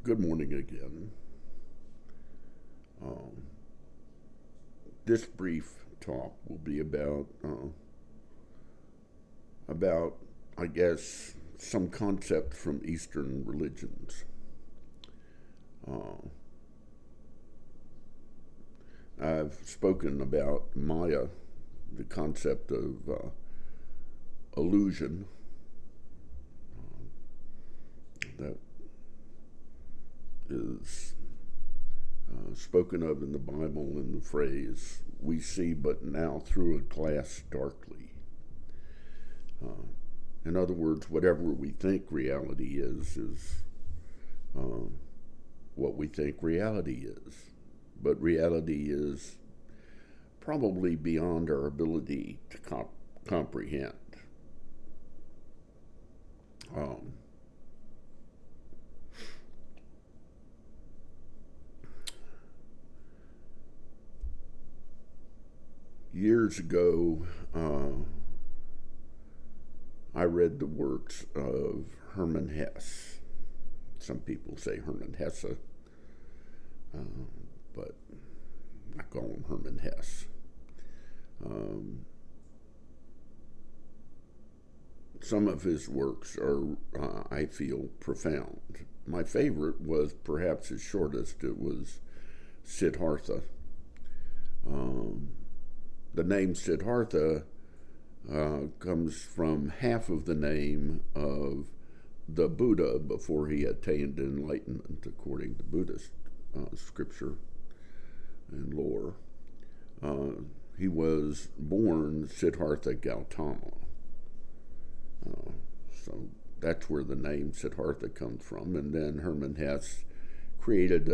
Good morning again. Um, this brief talk will be about I guess some concept from Eastern religions. Uh, I've spoken about Maya, the concept of illusion that is spoken of in the Bible in the phrase, "We see but now through a glass darkly." Uh, in other words, whatever we think reality is uh, what we think reality is. But reality is probably beyond our ability to comprehend. Um, Years ago, I read the works of Hermann Hesse. Some people say Hermann Hesse, but I call him Hermann Hesse. Um, some of his works are, I feel, profound. My favorite was perhaps his shortest. It was Siddhartha. Um, the name Siddhartha comes from half of the name of the Buddha before he attained enlightenment, according to Buddhist scripture and lore. Uh, he was born Siddhartha Gautama. Uh, so that's where the name Siddhartha comes from. And then Hermann Hesse created,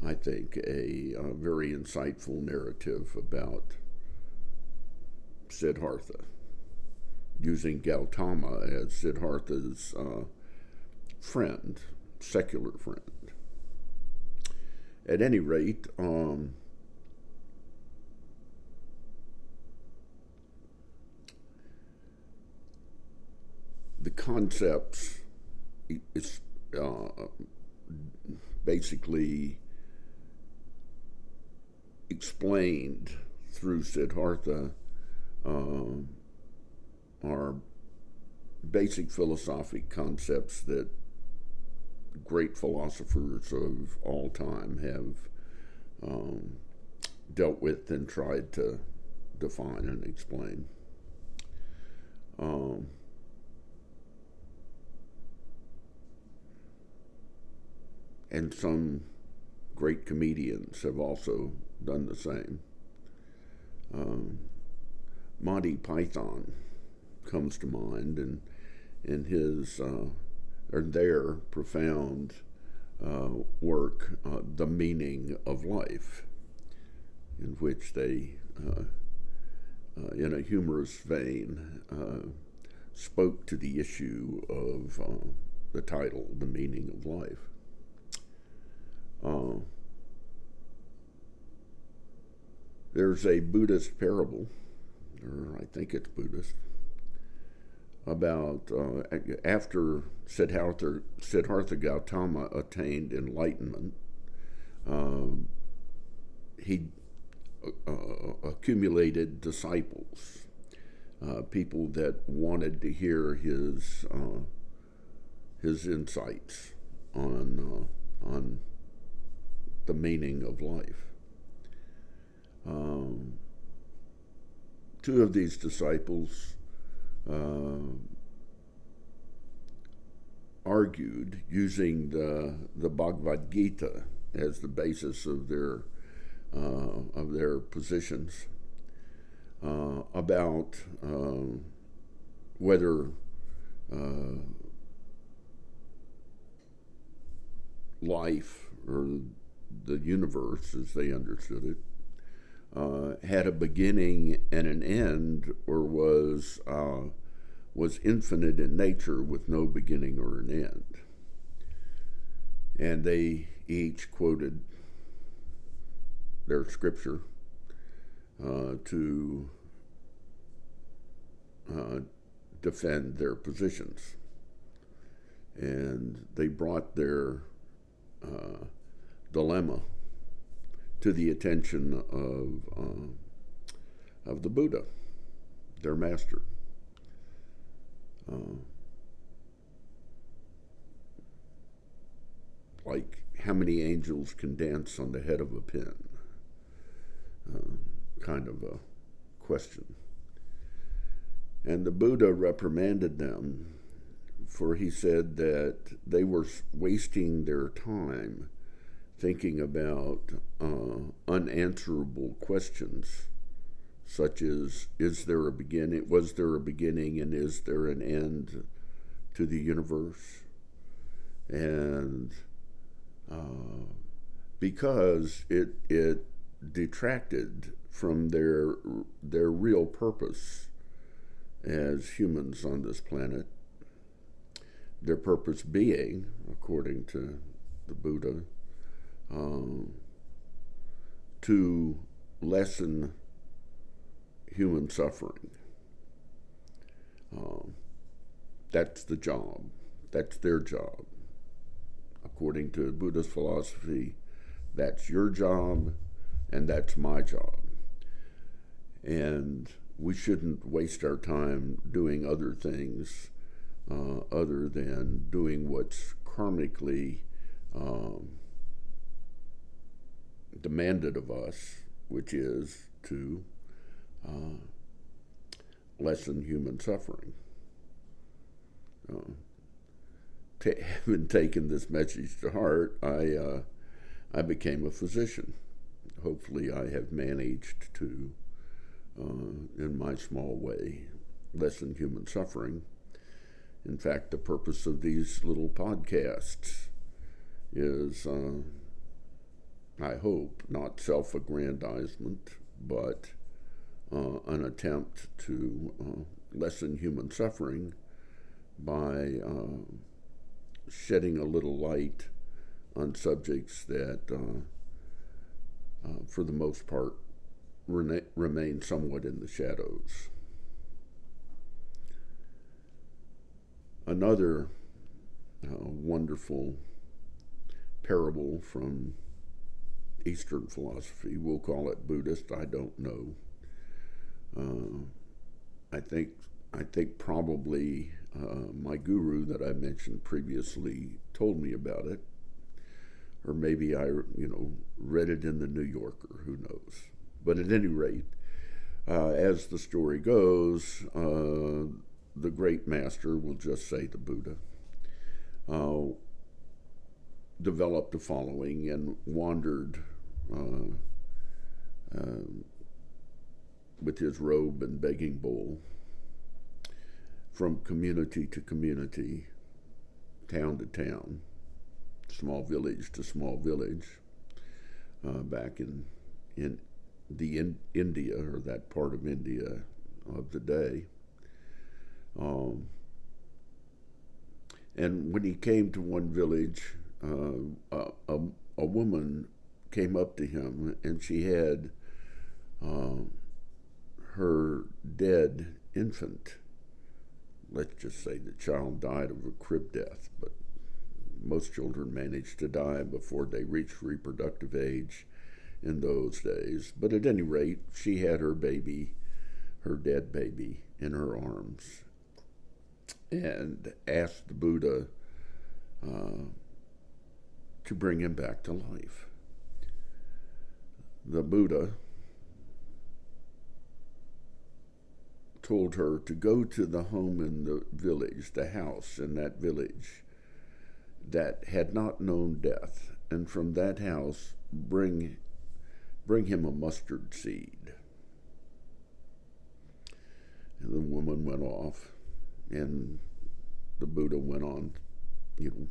I think, a very insightful narrative about Siddhartha, using Gautama as Siddhartha's friend, secular friend. At any rate, the concepts is basically explained through Siddhartha um, are basic philosophic concepts that great philosophers of all time have dealt with and tried to define and explain. Um, and some great comedians have also done the same. Um, Monty Python comes to mind, and in his or their profound work, "The Meaning of Life," in which they, in a humorous vein, spoke to the issue of the title, "The Meaning of Life." Uh, there's a Buddhist parable, or I think it's Buddhist, about after Siddhartha Gautama attained enlightenment, uh, he accumulated disciples, people that wanted to hear his insights on the meaning of life. Um, Two of these disciples uh, argued using the Bhagavad Gita as the basis of their positions about whether uh, life or the universe, as they understood it, had a beginning and an end, or was infinite in nature with no beginning or an end. And they each quoted their scripture to uh, defend their positions. And they brought their dilemma to the attention of the Buddha, their master. Like how many angels can dance on the head of a pin? Kind of a question. And the Buddha reprimanded them, for he said that they were wasting their time thinking about unanswerable questions, such as, is there a beginning, was there a beginning, and is there an end to the universe? And because it detracted from their real purpose as humans on this planet, their purpose being, according to the Buddha, to lessen human suffering. That's the job. That's their job. According to Buddhist philosophy, that's your job and that's my job. And we shouldn't waste our time doing other things other than doing what's karmically demanded of us, which is to lessen human suffering. Having taken this message to heart, I became a physician. Hopefully I have managed to, in my small way, lessen human suffering. In fact, the purpose of these little podcasts is, I hope, not self-aggrandizement, but an attempt to lessen human suffering by shedding a little light on subjects that, for the most part, remain somewhat in the shadows. Another wonderful parable from Eastern philosophy, we'll call it Buddhist, I don't know. I think probably my guru that I mentioned previously told me about it, or maybe I read it in the New Yorker, who knows. But at any rate, as the story goes, the great master, we'll just say the Buddha, developed a following and wandered with his robe and begging bowl from community to community, town to town, small village to small village, back in India, or that part of India of the day. And when he came to one village, a woman came up to him, and she had her dead infant. Let's just say the child died of a crib death, but most children managed to die before they reached reproductive age in those days. But at any rate, she had her baby, her dead baby, in her arms, and asked the Buddha to bring him back to life. The Buddha told her to go to the home in the village, the house in that village that had not known death, and from that house bring him a mustard seed. And the woman went off, and the Buddha went on,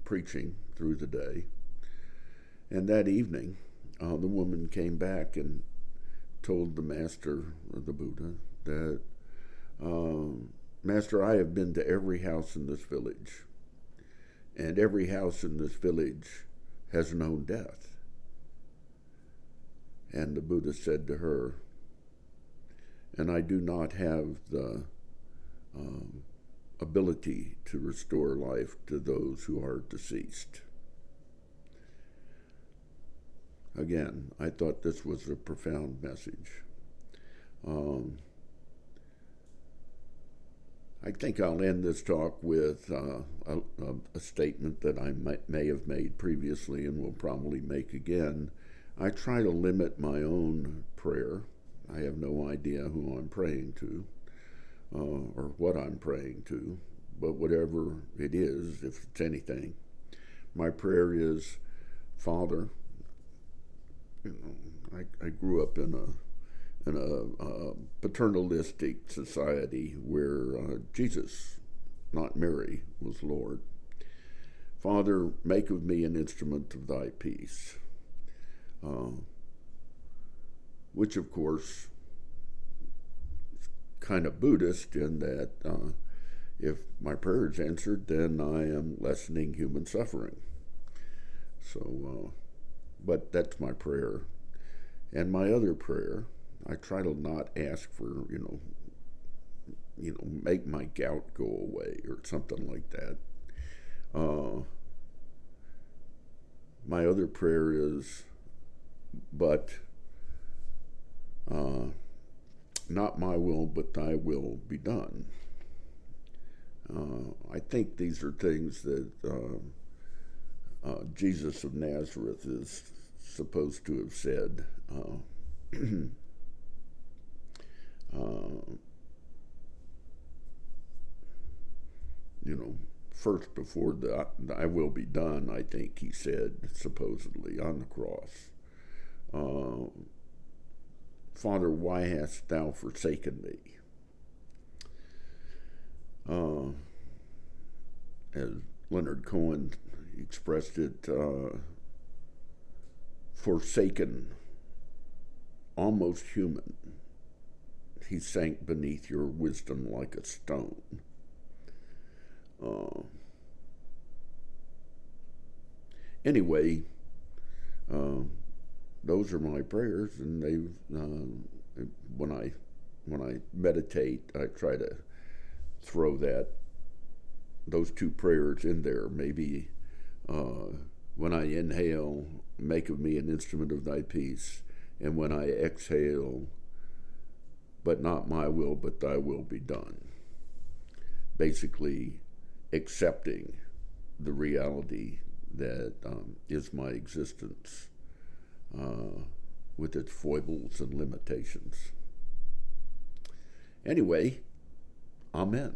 preaching through the day. And that evening, the woman came back and told the master, the Buddha, that, Master, I have been to every house in this village, and every house in this village has known death. And the Buddha said to her, and I do not have the ability to restore life to those who are deceased. Again, I thought this was a profound message. Um, I think I'll end this talk with a statement that I may have made previously and will probably make again. I try to limit my own prayer. I have no idea who I'm praying to or what I'm praying to, but whatever it is, if it's anything, my prayer is, Father, I grew up in a paternalistic society where Jesus, not Mary, was Lord. Father, make of me an instrument of thy peace. Which, of course, is kind of Buddhist in that if my prayer is answered, then I am lessening human suffering. So, but that's my prayer. And my other prayer, I try to not ask for, make my gout go away or something like that. My other prayer is, but not my will, but thy will be done. I think these are things that Jesus of Nazareth is supposed to have said. First before the I will be done, I think he said, supposedly, on the cross, Father, why hast thou forsaken me? As Leonard Cohen expressed it, forsaken, almost human, he sank beneath your wisdom like a stone. Anyway, those are my prayers, and they when I meditate, I try to throw those two prayers in there. Maybe when I inhale, make of me an instrument of thy peace, and when I exhale, but not my will, but thy will be done. Basically, accepting the reality that is my existence with its foibles and limitations. Anyway, amen.